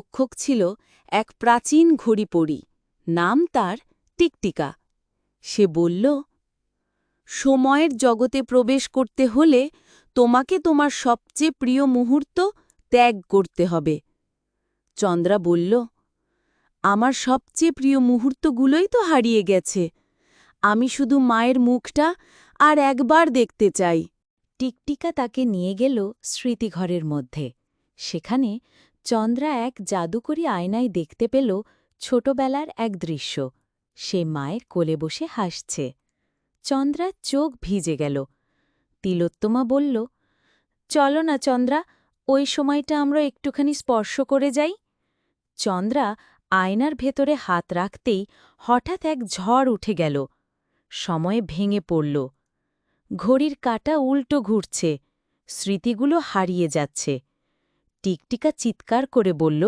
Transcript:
রক্ষক ছিল এক প্রাচীন ঘড়িপড়ি, নাম তার টিকটিকা। সে বলল, সময়ের জগতে প্রবেশ করতে হলে তোমাকে তোমার সবচেয়ে প্রিয় মুহূর্ত ত্যাগ করতে হবে। চন্দ্রা বলল, আমার সবচেয়ে প্রিয় মুহূর্তগুলোই তো হারিয়ে গেছে। আমি শুধু মায়ের মুখটা আর একবার দেখতে চাই। টিকটিকা তাকে নিয়ে গেল স্মৃতিঘরের মধ্যে। সেখানে চন্দ্রা এক জাদুকরী আয়নায় দেখতে পেল ছোটবেলার এক দৃশ্য। সে মায়ের কোলে বসে হাসছে। চন্দ্রার চোখ ভিজে গেল। তিলোত্তমা বলল, চলো না চন্দ্রা, ওই সময়টা আমরা একটুখানি স্পর্শ করে যাই। চন্দ্রা আয়নার ভেতরে হাত রাখতেই হঠাৎ এক ঝড় উঠে গেল। সময় ভেঙে পড়ল। ঘড়ির কাঁটা উল্টো ঘুরছে, স্মৃতিগুলো হারিয়ে যাচ্ছে। টিকটিকা চিৎকার করে বলল,